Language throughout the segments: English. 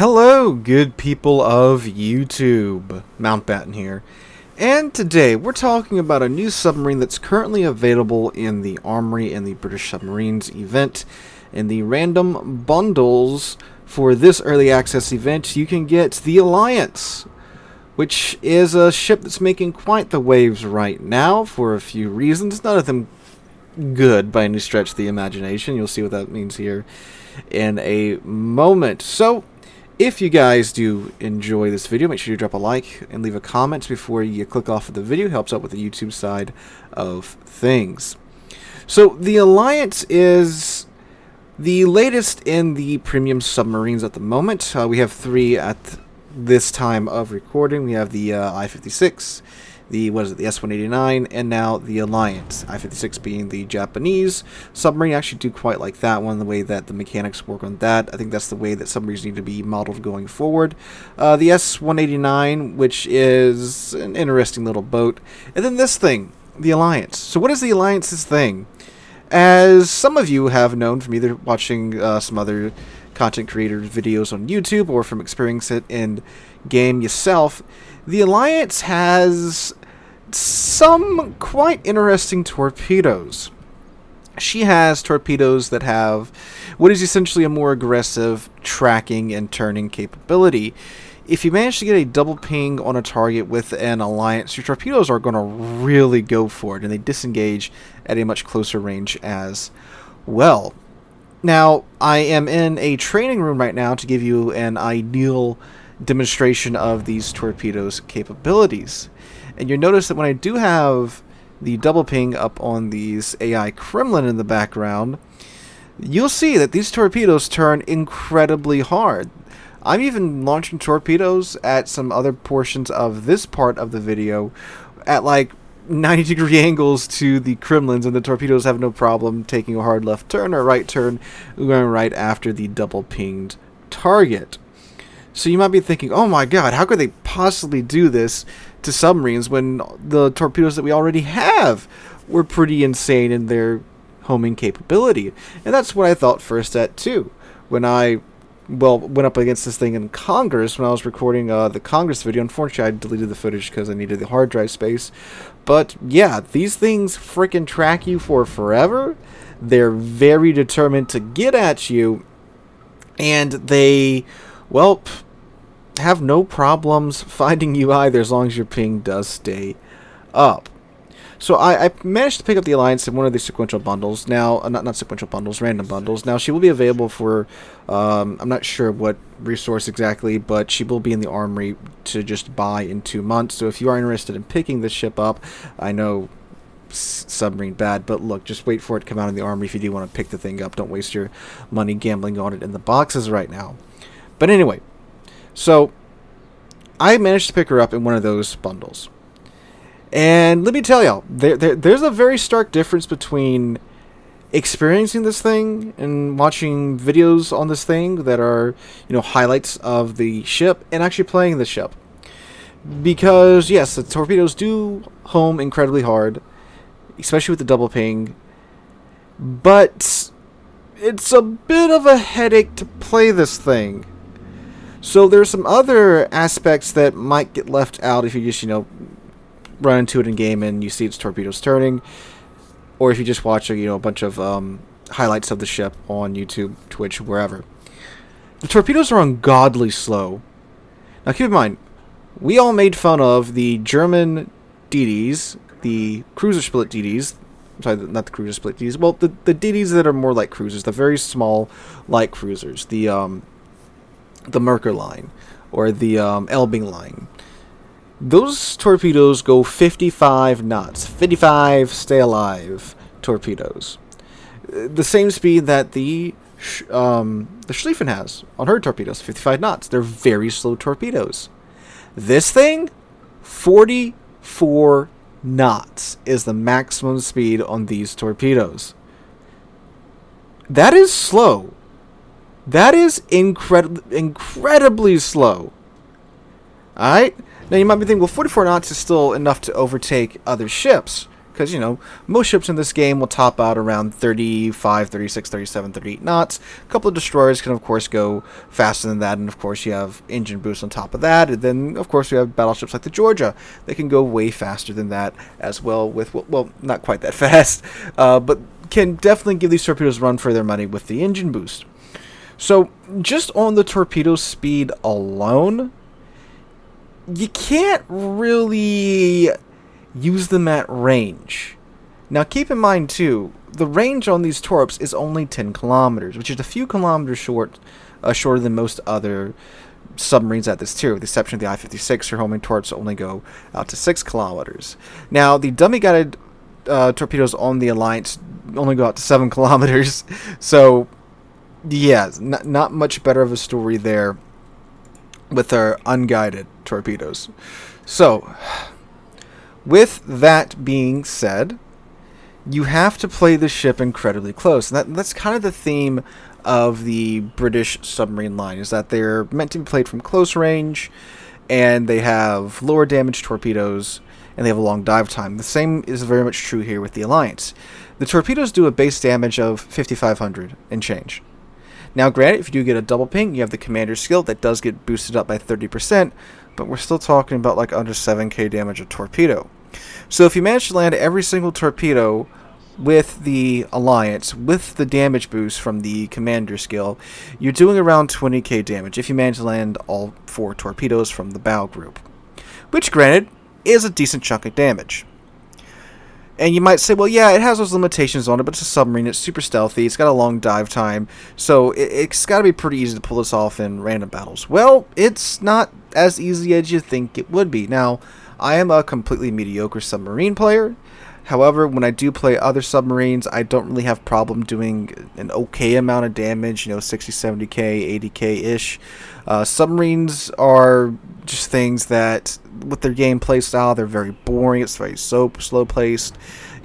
Hello, good people of YouTube. Mountbatten here. And today we're talking about a new submarine that's currently available in the Armory and the British Submarines event. In the random bundles for this early access event, you can get the Alliance, which is a ship that's making quite the waves right now for a few reasons. None of them good by any stretch of the imagination. You'll see what that means here in a moment. So, if you guys do enjoy this video, make sure you drop a like and leave a comment before you click off of the video. It helps out with the YouTube side of things. So the Alliance is the latest in the premium submarines at the moment. We have three at this time of recording. We have the I-56, the S-189, and now the Alliance. I-56 being the Japanese submarine. I actually do quite like that one, the way that the mechanics work on that. I think that's the way that submarines need to be modeled going forward. The S-189, which is an interesting little boat. And then this thing, the Alliance. So what is the Alliance's thing? As some of you have known from either watching some other content creators' videos on YouTube or from experiencing it in game yourself, the Alliance has some quite interesting torpedoes. She has torpedoes that have what is essentially a more aggressive tracking and turning capability. If you manage to get a double ping on a target with an Alliance, your torpedoes are going to really go for it, and they disengage at a much closer range as well. Now, I am in a training room right now to give you an ideal demonstration of these torpedoes' capabilities. And you'll notice that when I do have the double ping up on these AI Kremlin in the background, you'll see that these torpedoes turn incredibly hard. I'm even launching torpedoes at some other portions of this part of the video at like 90-degree angles to the Kremlins, and the torpedoes have no problem taking a hard left turn or right turn, going right after the double pinged target. So you might be thinking, oh my god, how could they possibly do this to submarines when the torpedoes that we already have were pretty insane in their homing capability? And that's what I thought first at too. When I went up against this thing in Congress when I was recording the Congress video. Unfortunately, I deleted the footage because I needed the hard drive space. But yeah, these things freaking track you for forever. They're very determined to get at you, and they, well, have no problems finding you either, as long as your ping does stay up. So I managed to pick up the Alliance in one of the sequential bundles. Now, not sequential bundles, random bundles. Now, she will be available for, I'm not sure what resource exactly, but she will be in the Armory to just buy in 2 months. So if you are interested in picking this ship up, I know submarine bad, but look, just wait for it to come out in the Armory if you do want to pick the thing up. Don't waste your money gambling on it in the boxes right now. But anyway, so I managed to pick her up in one of those bundles. And let me tell y'all, there's a very stark difference between experiencing this thing and watching videos on this thing that are, you know, highlights of the ship, and actually playing the ship. Because, yes, the torpedoes do home incredibly hard, especially with the double ping, but it's a bit of a headache to play this thing. So there's some other aspects that might get left out if you just, you know, run into it in game and you see its torpedoes turning, or if you just watch a bunch of highlights of the ship on YouTube, Twitch, wherever. The torpedoes are ungodly slow. Now keep in mind, we all made fun of the German DDs, the cruiser split DDs. I'm sorry, not the cruiser split DDs. Well, the DDs that are more like cruisers, the very small light cruisers, the Merker line or the Elbing line. Those torpedoes go 55 knots. 55 stay alive torpedoes. The same speed that the Schlieffen has on her torpedoes, 55 knots. They're very slow torpedoes. This thing, 44 knots is the maximum speed on these torpedoes. That is slow. That is incredibly slow. Alright? Now you might be thinking, well, 44 knots is still enough to overtake other ships. Because, you know, most ships in this game will top out around 35, 36, 37, 38 knots. A couple of destroyers can, of course, go faster than that. And, of course, you have engine boosts on top of that. And then, of course, we have battleships like the Georgia. They can go way faster than that as well with, well, not quite that fast. But can definitely give these torpedoes a run for their money with the engine boost. So, just on the torpedo speed alone, you can't really use them at range. Now keep in mind too, the range on these torps is only 10 kilometers, which is a few kilometers shorter than most other submarines at this tier, with the exception of the I-56. Your homing torps only go out to 6 kilometers. Now the dummy guided torpedoes on the Alliance only go out to 7 kilometers. So yeah, not much better of a story there with our unguided torpedoes. So with that being said, you have to play the ship incredibly close. And that's kind of the theme of the British submarine line, is that they're meant to be played from close range, and they have lower damage torpedoes, and they have a long dive time. The same is very much true here with the Alliance. The torpedoes do a base damage of 5,500 and change. Now granted, if you do get a double ping, you have the commander skill that does get boosted up by 30%, but we're still talking about like under 7k damage a torpedo. So if you manage to land every single torpedo with the Alliance, with the damage boost from the commander skill, you're doing around 20k damage if you manage to land all 4 torpedoes from the bow group. Which granted, is a decent chunk of damage. And you might say, well, yeah, it has those limitations on it, but it's a submarine, it's super stealthy, it's got a long dive time, so it's got to be pretty easy to pull this off in random battles. Well, it's not as easy as you think it would be. Now, I am a completely mediocre submarine player. However, when I do play other submarines, I don't really have problem doing an okay amount of damage, you know, 60, 70k, 80k-ish. Submarines are just things that, with their gameplay style, they're very boring, it's very slow-paced.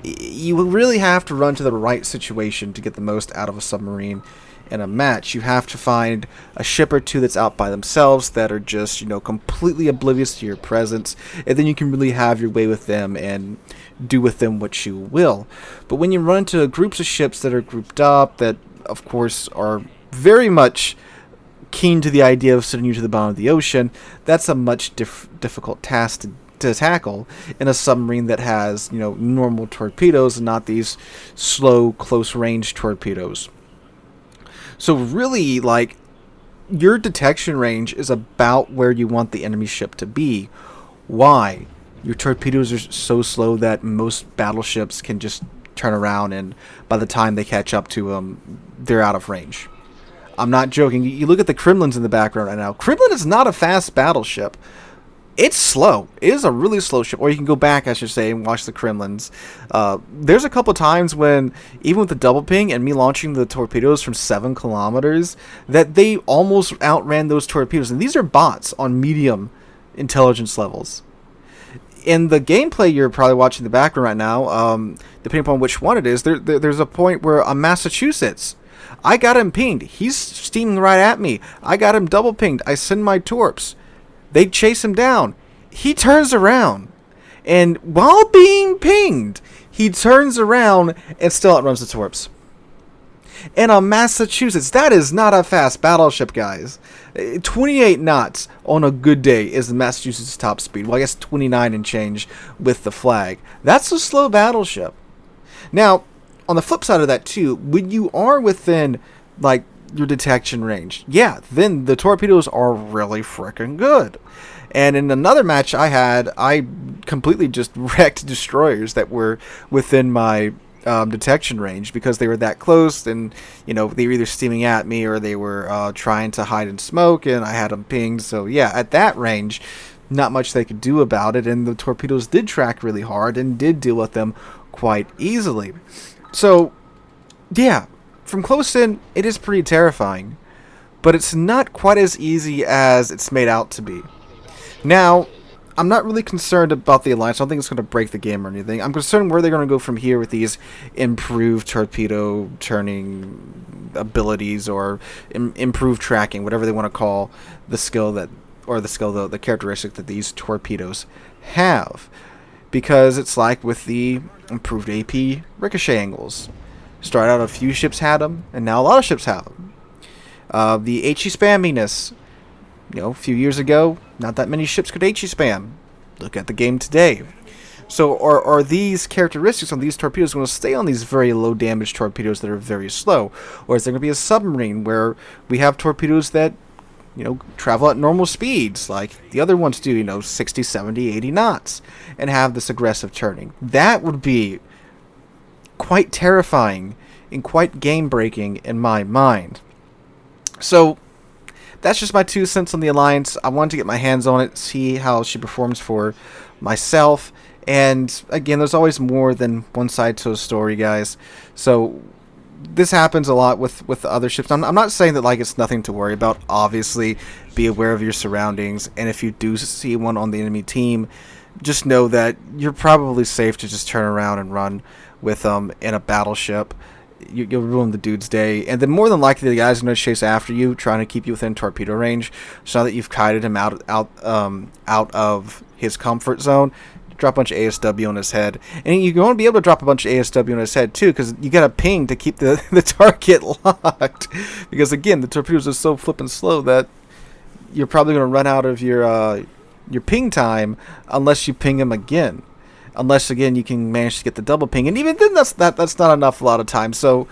You really have to run to the right situation to get the most out of a submarine in a match. You have to find a ship or two that's out by themselves that are just, you know, completely oblivious to your presence, and then you can really have your way with them and do with them what you will. But when you run into groups of ships that are grouped up, that of course are very much keen to the idea of sending you to the bottom of the ocean, that's a much difficult task to tackle in a submarine that has, you know, normal torpedoes and not these slow, close-range torpedoes. So really, like, your detection range is about where you want the enemy ship to be. Why? Your torpedoes are so slow that most battleships can just turn around, and by the time they catch up to them, they're out of range. I'm not joking. You look at the Kremlins in the background right now. Kremlin is not a fast battleship. It's slow. It is a really slow ship. Or you can go back, I should say, and watch the Kremlins. There's a couple times when, even with the double ping and me launching the torpedoes from 7 kilometers, that they almost outran those torpedoes. And these are bots on medium intelligence levels. In the gameplay you're probably watching in the background right now, depending upon which one it is, there's a point where on Massachusetts, I got him pinged. He's steaming right at me. I got him double pinged. I send my torps. They chase him down. He turns around. And while being pinged, he turns around and still outruns the torps. And on Massachusetts, that is not a fast battleship, guys. 28 knots on a good day is the Massachusetts top speed. Well, I guess 29 and change with the flag. That's a slow battleship. Now, on the flip side of that, too, when you are within, like, your detection range, yeah, then the torpedoes are really freaking good. And in another match I completely just wrecked destroyers that were within my detection range because they were that close, and you know, they were either steaming at me or they were trying to hide in smoke, and I had them pinged. So yeah, at that range, not much they could do about it, and the torpedoes did track really hard and did deal with them quite easily. So yeah, from close in, it is pretty terrifying, but it's not quite as easy as it's made out to be. Now, I'm not really concerned about the Alliance. I don't think it's going to break the game or anything. I'm concerned where they're going to go from here with these improved torpedo turning abilities, or improved tracking, whatever they want to call the skill that, or the skill, the characteristic that these torpedoes have. because it's like with the improved AP ricochet angles. Started out a few ships had them, and now a lot of ships have them. The HE spamminess, a few years ago, not that many ships could HE spam. Look at the game today. So are these characteristics on these torpedoes going to stay on these very low damage torpedoes that are very slow? Or is there going to be a submarine where we have torpedoes that, travel at normal speeds like the other ones do, 60, 70, 80 knots, and have this aggressive turning? That would be quite terrifying and quite game-breaking in my mind. So that's just my 2 cents on the Alliance. I wanted to get my hands on it, see how she performs for myself. And again, there's always more than one side to a story, guys. So this happens a lot with the other ships. I'm not saying that like it's nothing to worry about. Obviously, be aware of your surroundings, and if you do see one on the enemy team, just know that you're probably safe to just turn around and run with them in a battleship. You'll ruin the dude's day, and then more than likely the guy's going to chase after you, trying to keep you within torpedo range. So now that you've kited him out of his comfort zone, drop a bunch of ASW on his head. And you're going to be able to drop a bunch of ASW on his head too, because you got a ping to keep the target locked. Because again, the torpedoes are so flippin' slow that you're probably going to run out of your ping time unless you ping him again. Unless again you can manage to get the double ping, and even then that's not enough a lot of times. So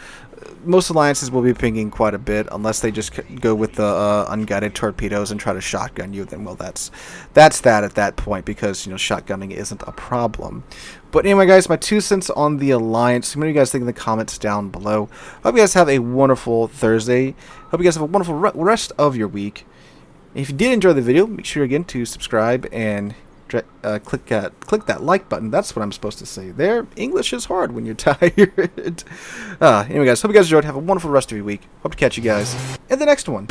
most alliances will be pinging quite a bit, unless they just go with the unguided torpedoes and try to shotgun you. Then well, that's that at that point, because shotgunning isn't a problem. But anyway, guys, my 2 cents on the Alliance. What do you guys think in the comments down below? Hope you guys have a wonderful Thursday. Hope you guys have a wonderful rest of your week. If you did enjoy the video, make sure again to subscribe and click that like button. That's what I'm supposed to say there. English is hard when you're tired. Anyway, guys, hope you guys enjoyed. Have a wonderful rest of your week. Hope to catch you guys in the next one.